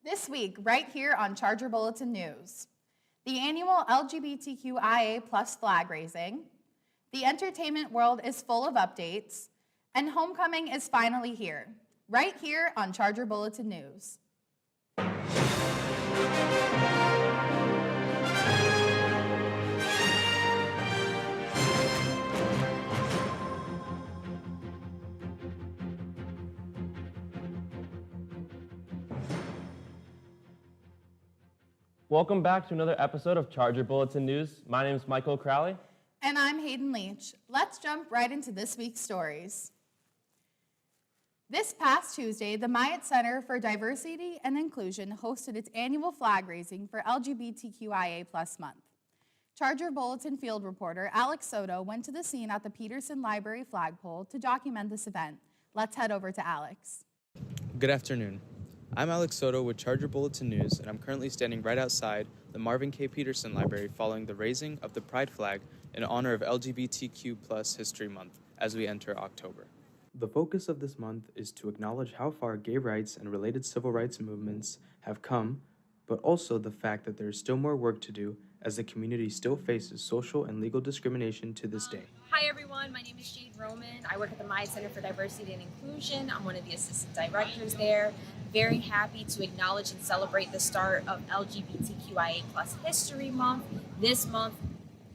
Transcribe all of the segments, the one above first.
This week, right here on Charger Bulletin News, the annual LGBTQIA plus flag raising, the entertainment world is full of updates, and homecoming is finally here, right here on Charger Bulletin News. Welcome back to another episode of Charger Bulletin News. My name is Michael Crowley. And I'm Hayden Leach. Let's jump right into this week's stories. This past Tuesday, the Myatt Center for Diversity and Inclusion hosted its annual flag raising for LGBTQIA plus month. Charger Bulletin field reporter Alex Soto went to the scene at the Peterson Library flagpole to document this event. Let's head over to Alex. Good afternoon. I'm Alex Soto with Charger Bulletin News, and I'm currently standing right outside the Marvin K. Peterson Library following the raising of the Pride flag in honor of LGBTQ+ History Month as we enter October. The focus of this month is to acknowledge how far gay rights and related civil rights movements have come, but also the fact that there is still more work to do as the community still faces social and legal discrimination to this day. Hi everyone, my name is Jade Roman. I work at the Myatt Center for Diversity and Inclusion. I'm one of the assistant directors there. Very happy to acknowledge and celebrate the start of LGBTQIA+ History Month. This month,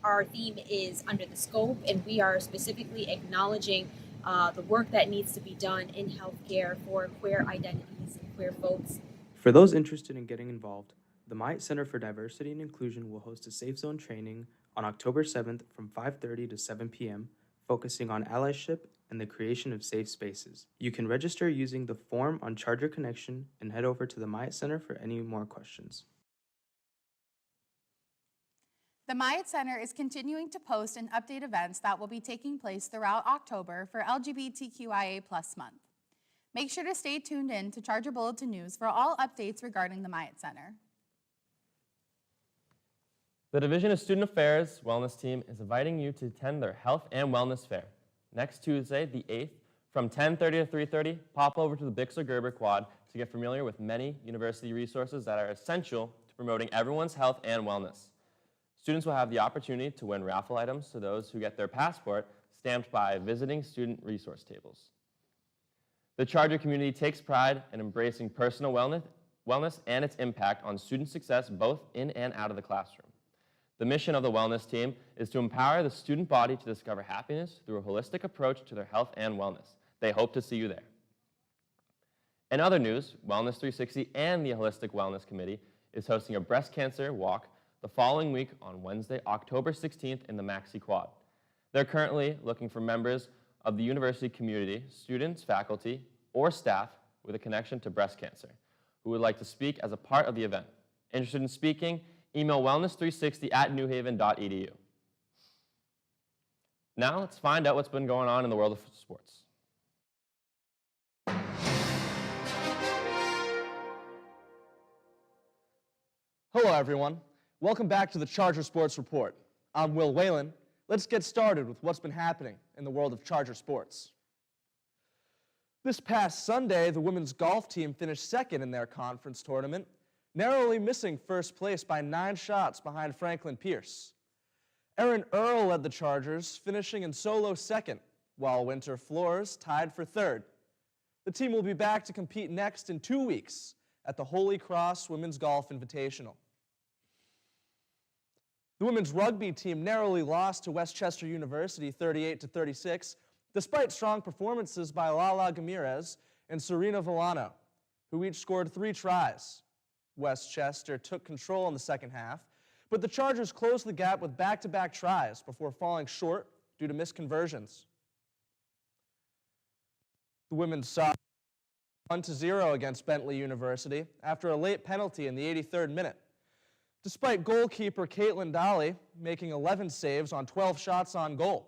our theme is Under the Scope, and we are specifically acknowledging the work that needs to be done in healthcare for queer identities and queer folks. For those interested in getting involved, the Myatt Center for Diversity and Inclusion will host a Safe Zone training on October 7th from 5:30 to 7 p.m., focusing on allyship and the creation of safe spaces. You can register using the form on Charger Connection and head over to the Myatt Center for any more questions. The Myatt Center is continuing to post and update events that will be taking place throughout October for LGBTQIA plus month. Make sure to stay tuned in to Charger Bulletin News for all updates regarding the Myatt Center. The Division of Student Affairs Wellness Team is inviting you to attend their Health and Wellness Fair. Next Tuesday, the 8th, from 10:30 to 3:30, pop over to the Bixler Gerber Quad to get familiar with many university resources that are essential to promoting everyone's health and wellness. Students will have the opportunity to win raffle items to those who get their passport stamped by visiting student resource tables. The Charger community takes pride in embracing personal wellness and its impact on student success both in and out of the classroom. The mission of the wellness team is to empower the student body to discover happiness through a holistic approach to their health and wellness. They hope to see you there. In other news, Wellness 360 and the Holistic Wellness Committee is hosting a breast cancer walk the following week on Wednesday, October 16th in the Maxi Quad. They're currently looking for members of the university community, students, faculty, or staff with a connection to breast cancer who would like to speak as a part of the event. Interested in speaking? Email wellness360@newhaven.edu. Now let's find out what's been going on in the world of sports. Hello everyone, welcome back to the Charger Sports Report. I'm Will Whalen. Let's get started with what's been happening in the world of Charger sports. This past Sunday, the women's golf team finished second in their conference tournament, narrowly missing first place by 9 shots behind Franklin Pierce. Erin Earle led the Chargers, finishing in solo second, while Winter Flores tied for third. The team will be back to compete next in 2 weeks at the Holy Cross Women's Golf Invitational. The women's rugby team narrowly lost to Westchester University 38-36, despite strong performances by Lala Gamirez and Serena Villano, who each scored 3 tries. Westchester took control in the second half, but the Chargers closed the gap with back-to-back tries before falling short due to missed conversions. The women's soccer 1-0 against Bentley University after a late penalty in the 83rd minute. Despite goalkeeper Caitlin Dolly making 11 saves on 12 shots on goal,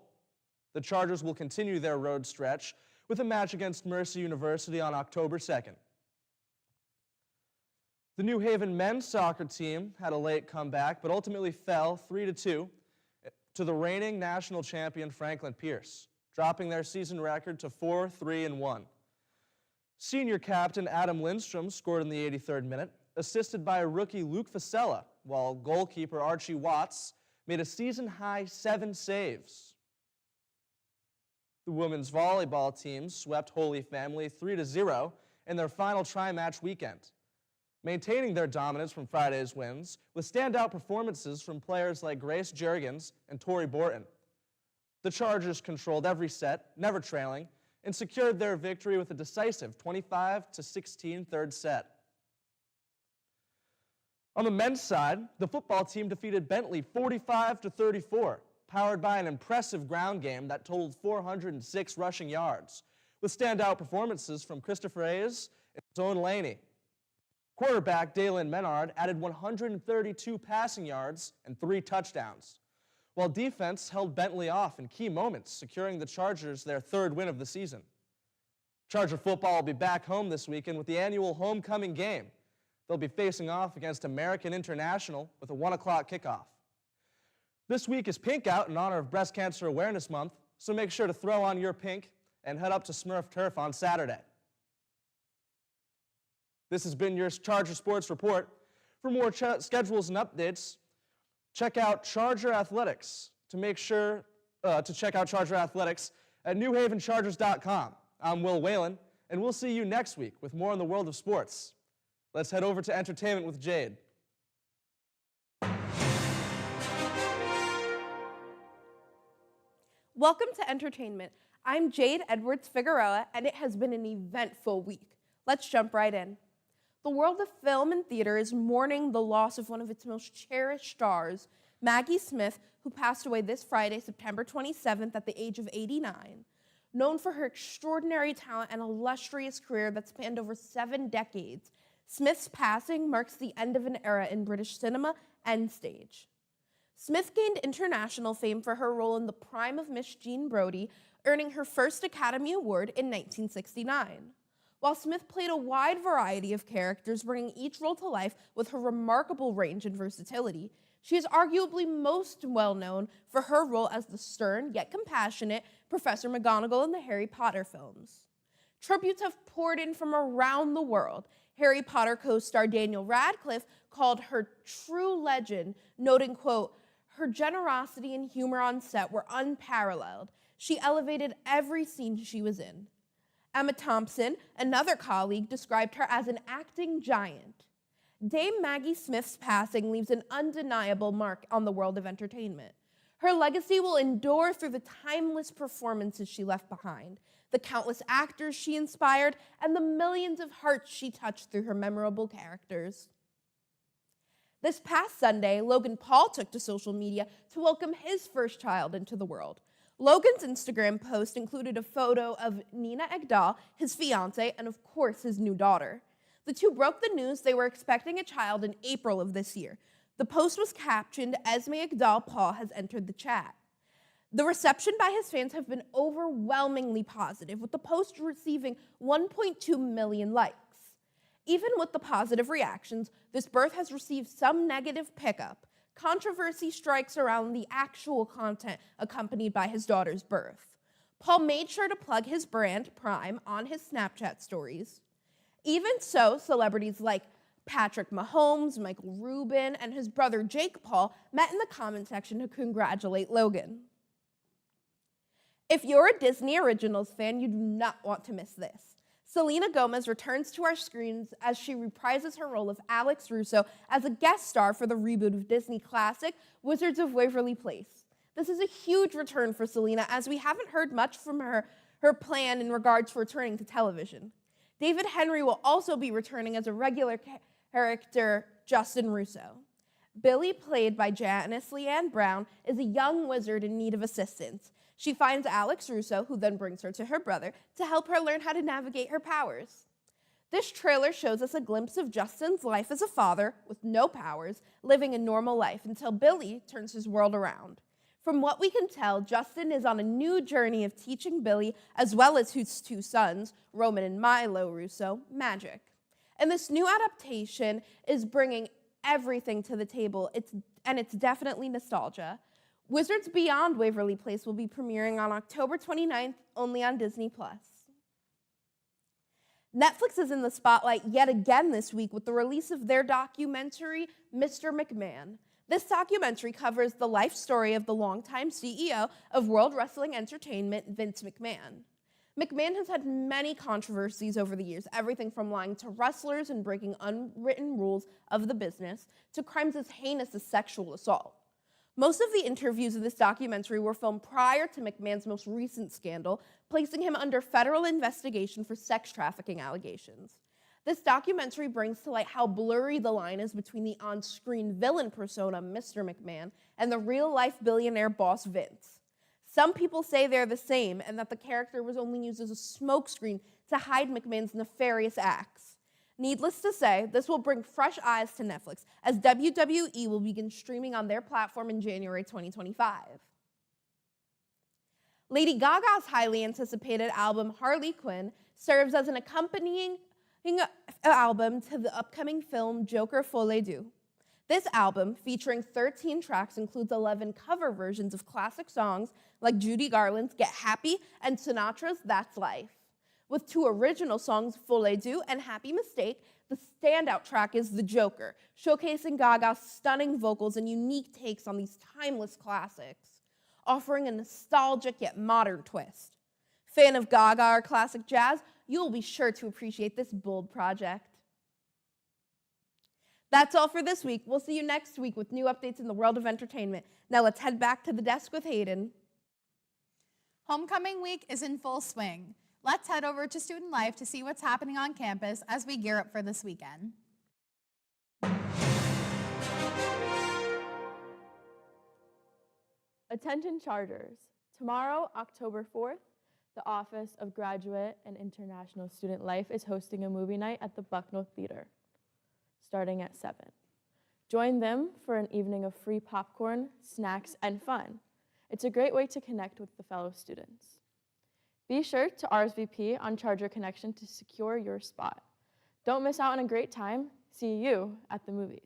the Chargers will continue their road stretch with a match against Mercy University on October 2nd. The New Haven men's soccer team had a late comeback, but ultimately fell 3-2 to the reigning national champion Franklin Pierce, dropping their season record to 4-3-1. Senior captain Adam Lindstrom scored in the 83rd minute, assisted by rookie Luke Fasella, while goalkeeper Archie Watts made a season-high 7 saves. The women's volleyball team swept Holy Family 3-0 in their final tri-match weekend, maintaining their dominance from Friday's wins with standout performances from players like Grace Juergens and Tori Borton. The Chargers controlled every set, never trailing, and secured their victory with a decisive 25-16 third set. On the men's side, the football team defeated Bentley 45-34, powered by an impressive ground game that totaled 406 rushing yards, with standout performances from Christopher Hayes and Zone Laney. Quarterback Dalen Menard added 132 passing yards and 3 touchdowns, while defense held Bentley off in key moments, securing the Chargers their 3rd win of the season. Charger football will be back home this weekend with the annual homecoming game. They'll be facing off against American International with a 1 o'clock kickoff. This week is Pink Out in honor of Breast Cancer Awareness Month, so make sure to throw on your pink and head up to Smurf Turf on Saturday. This has been your Charger Sports Report. For more schedules and updates, check out Charger Athletics to check out Charger Athletics at newhavenchargers.com. I'm Will Whalen, and we'll see you next week with more in the world of sports. Let's head over to entertainment with Jade. Welcome to entertainment. I'm Jade Edwards-Figueroa, and it has been an eventful week. Let's jump right in. The world of film and theater is mourning the loss of one of its most cherished stars, Maggie Smith, who passed away this Friday, September 27th, at the age of 89. Known for her extraordinary talent and illustrious career that spanned over 7 decades, Smith's passing marks the end of an era in British cinema and stage. Smith gained international fame for her role in The Prime of Miss Jean Brodie, earning her first Academy Award in 1969. While Smith played a wide variety of characters, bringing each role to life with her remarkable range and versatility, she is arguably most well known for her role as the stern yet compassionate Professor McGonagall in the Harry Potter films. Tributes have poured in from around the world. Harry Potter co-star Daniel Radcliffe called her true legend, noting, quote, "Her generosity and humor on set were unparalleled. She elevated every scene she was in." Emma Thompson, another colleague, described her as an acting giant. Dame Maggie Smith's passing leaves an undeniable mark on the world of entertainment. Her legacy will endure through the timeless performances she left behind, the countless actors she inspired, and the millions of hearts she touched through her memorable characters. This past Sunday, Logan Paul took to social media to welcome his first child into the world. Logan's Instagram post included a photo of Nina Egdahl, his fiancée, and of course his new daughter. The two broke the news they were expecting a child in April of this year. The post was captioned, "Esme Egdahl Paul has entered the chat." The reception by his fans have been overwhelmingly positive, with the post receiving 1.2 million likes. Even with the positive reactions, this birth has received some negative pickup. Controversy strikes around the actual content accompanied by his daughter's birth. Paul made sure to plug his brand, Prime, on his Snapchat stories. Even so, celebrities like Patrick Mahomes, Michael Rubin, and his brother Jake Paul met in the comment section to congratulate Logan. If you're a Disney Originals fan, you do not want to miss this. Selena Gomez returns to our screens as she reprises her role of Alex Russo as a guest star for the reboot of Disney classic Wizards of Waverly Place. This is a huge return for Selena, as we haven't heard much from her plan in regards to returning to television. David Henry will also be returning as a regular character, Justin Russo. Billy, played by Janice Leanne Brown, is a young wizard in need of assistance. She finds Alex Russo, who then brings her to her brother, to help her learn how to navigate her powers. This trailer shows us a glimpse of Justin's life as a father with no powers, living a normal life until Billy turns his world around. From what we can tell, Justin is on a new journey of teaching Billy, as well as his two sons, Roman and Milo Russo, magic. And this new adaptation is bringing everything to the table, and it's definitely nostalgia. Wizards Beyond Waverly Place will be premiering on October 29th, only on Disney+. Netflix is in the spotlight yet again this week with the release of their documentary, Mr. McMahon. This documentary covers the life story of the longtime CEO of World Wrestling Entertainment, Vince McMahon. McMahon has had many controversies over the years, everything from lying to wrestlers and breaking unwritten rules of the business to crimes as heinous as sexual assault. Most of the interviews in this documentary were filmed prior to McMahon's most recent scandal, placing him under federal investigation for sex trafficking allegations. This documentary brings to light how blurry the line is between the on-screen villain persona, Mr. McMahon, and the real-life billionaire boss, Vince. Some people say they're the same and that the character was only used as a smokescreen to hide McMahon's nefarious acts. Needless to say, this will bring fresh eyes to Netflix, as WWE will begin streaming on their platform in January 2025. Lady Gaga's highly anticipated album, Harley Quinn, serves as an accompanying album to the upcoming film Joker Folie Deux. This album, featuring 13 tracks, includes 11 cover versions of classic songs like Judy Garland's Get Happy and Sinatra's That's Life. With 2 original songs, Folie Deux and Happy Mistake, the standout track is The Joker, showcasing Gaga's stunning vocals and unique takes on these timeless classics, offering a nostalgic yet modern twist. Fan of Gaga or classic jazz, you'll be sure to appreciate this bold project. That's all for this week. We'll see you next week with new updates in the world of entertainment. Now let's head back to the desk with Hayden. Homecoming week is in full swing. Let's head over to Student Life to see what's happening on campus as we gear up for this weekend. Attention Chargers. Tomorrow, October 4th, the Office of Graduate and International Student Life is hosting a movie night at the Bucknell Theater, starting at 7. Join them for an evening of free popcorn, snacks, and fun. It's a great way to connect with the fellow students. Be sure to RSVP on Charger Connection to secure your spot. Don't miss out on a great time. See you at the movies.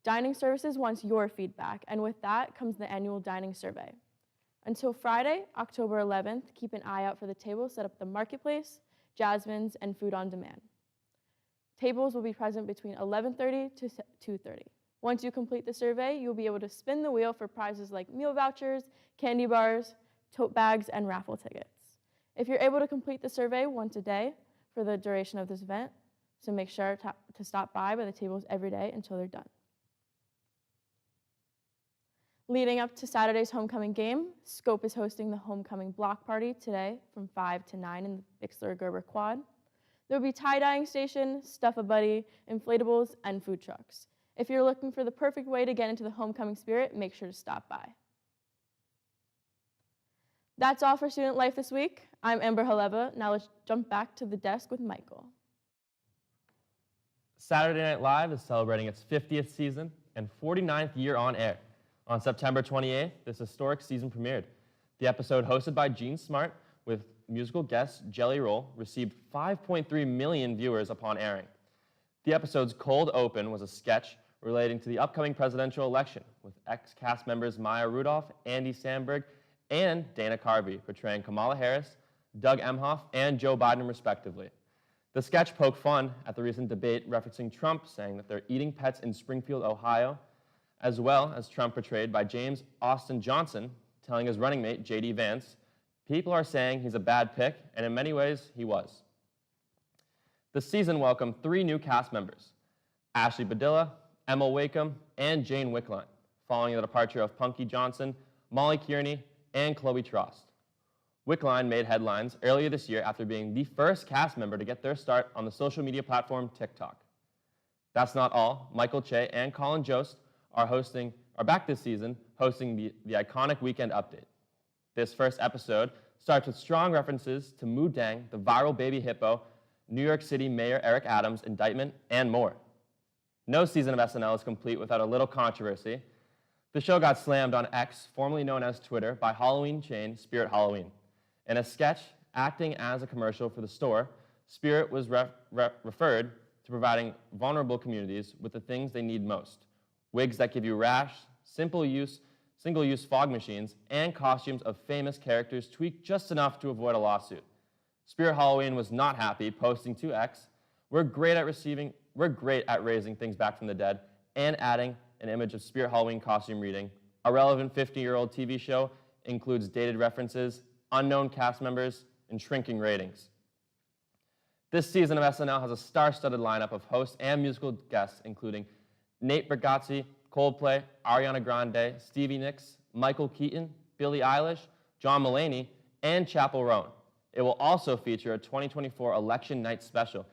Dining Services wants your feedback, and with that comes the annual dining survey. Until Friday, October 11th, keep an eye out for the tables set up at the Marketplace, Jasmine's, and Food on Demand. Tables will be present between 11:30 to 2:30. Once you complete the survey, you'll be able to spin the wheel for prizes like meal vouchers, candy bars, tote bags, and raffle tickets. If you're able to complete the survey once a day for the duration of this event, so make sure to stop by the tables every day until they're done. Leading up to Saturday's homecoming game, Scope is hosting the homecoming block party today from 5 to 9 in the Bixler-Gerber Quad. There will be tie-dyeing station, Stuff-A-Buddy, inflatables, and food trucks. If you're looking for the perfect way to get into the homecoming spirit, make sure to stop by. That's all for Student Life this week. I'm Amber Haleva. Now let's jump back to the desk with Michael. Saturday Night Live is celebrating its 50th season and 49th year on air. On September 28th, this historic season premiered. The episode, hosted by Gene Smart with musical guest Jelly Roll, received 5.3 million viewers upon airing. The episode's cold open was a sketch relating to the upcoming presidential election, with ex-cast members Maya Rudolph, Andy Samberg, and Dana Carvey portraying Kamala Harris, Doug Emhoff, and Joe Biden, respectively. The sketch poked fun at the recent debate referencing Trump saying that they're eating pets in Springfield, Ohio, as well as Trump portrayed by James Austin Johnson telling his running mate, J.D. Vance, people are saying he's a bad pick, and in many ways, he was. The season welcomed 3 new cast members, Ashley Badilla, Emma Wakeham, and Jane Wickline, following the departure of Punky Johnson, Molly Kearney, and Chloe Trost. Wickline made headlines earlier this year after being the first cast member to get their start on the social media platform TikTok. That's not all. Michael Che and Colin Jost are back this season hosting the iconic Weekend Update. This first episode starts with strong references to Moo Dang, the viral baby hippo, New York City Mayor Eric Adams' indictment, and more. No season of SNL is complete without a little controversy. The show got slammed on X, formerly known as Twitter, by Halloween chain Spirit Halloween. In a sketch acting as a commercial for the store, Spirit was referred to providing vulnerable communities with the things they need most: wigs that give you rash, single-use fog machines, and costumes of famous characters tweaked just enough to avoid a lawsuit. Spirit Halloween was not happy, posting to X, we're great at raising things back from the dead and adding an image of Spirit Halloween costume reading. A relevant 50-year-old TV show includes dated references, unknown cast members, and shrinking ratings. This season of SNL has a star-studded lineup of hosts and musical guests, including Nate Bargatze, Coldplay, Ariana Grande, Stevie Nicks, Michael Keaton, Billie Eilish, John Mulaney, and Chappell Roan. It will also feature a 2024 election night special,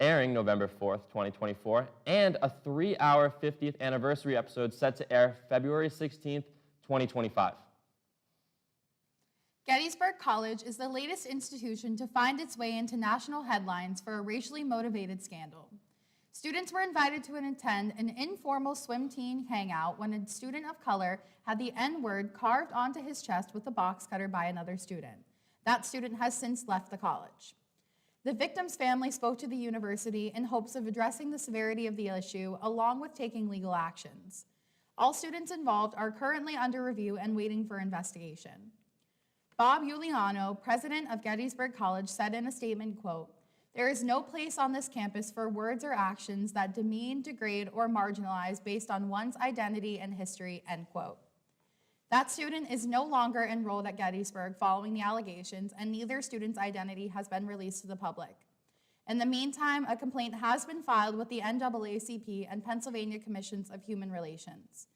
airing November 4th, 2024, and a 3-hour 50th anniversary episode set to air February 16th, 2025. Gettysburg College is the latest institution to find its way into national headlines for a racially motivated scandal. Students were invited to attend an informal swim team hangout when a student of color had the N-word carved onto his chest with a box cutter by another student. That student has since left the college. The victim's family spoke to the university in hopes of addressing the severity of the issue, along with taking legal actions. All students involved are currently under review and waiting for investigation. Bob Giuliano, president of Gettysburg College, said in a statement, quote, "There is no place on this campus for words or actions that demean, degrade, or marginalize based on one's identity and history," end quote. That student is no longer enrolled at Gettysburg following the allegations, and neither student's identity has been released to the public. In the meantime, a complaint has been filed with the NAACP and Pennsylvania Commissions of Human Relations.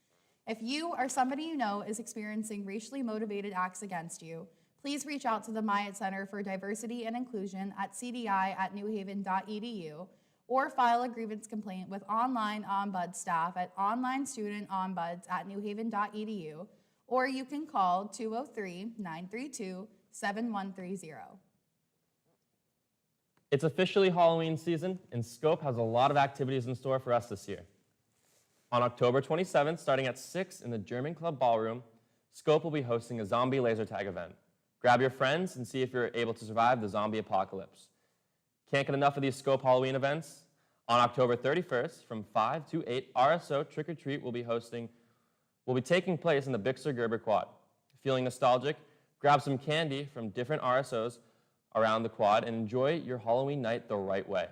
If you or somebody you know is experiencing racially motivated acts against you, please reach out to the Myatt Center for Diversity and Inclusion at cdi@newhaven.edu or file a grievance complaint with online ombud staff at onlinestudentombuds@newhaven.edu, or you can call 203-932-7130. It's officially Halloween season, and Scope has a lot of activities in store for us this year. On October 27th, starting at 6 in the German Club Ballroom, Scope will be hosting a zombie laser tag event. Grab your friends and see if you're able to survive the zombie apocalypse. Can't get enough of these Scope Halloween events? On October 31st, from 5 to 8, RSO Trick or Treat will be taking place in the Bixler Gerber Quad. Feeling nostalgic? Grab some candy from different RSOs around the quad and enjoy your Halloween night the right way.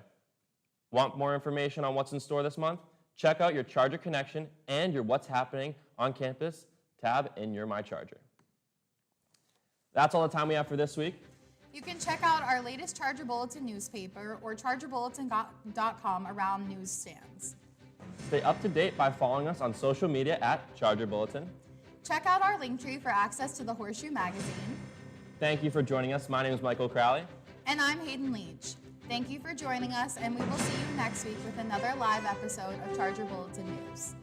Want more information on what's in store this month? Check out your Charger Connection and your What's Happening on Campus tab in your My Charger. That's all the time we have for this week. You can check out our latest Charger Bulletin newspaper or chargerbulletin.com around newsstands. Stay up to date by following us on social media at Charger Bulletin. Check out our link tree for access to the Horseshoe magazine. Thank you for joining us. My name is Michael Crowley. And I'm Hayden Leach. Thank you for joining us, and we will see you next week with another live episode of Charger Bulletin News.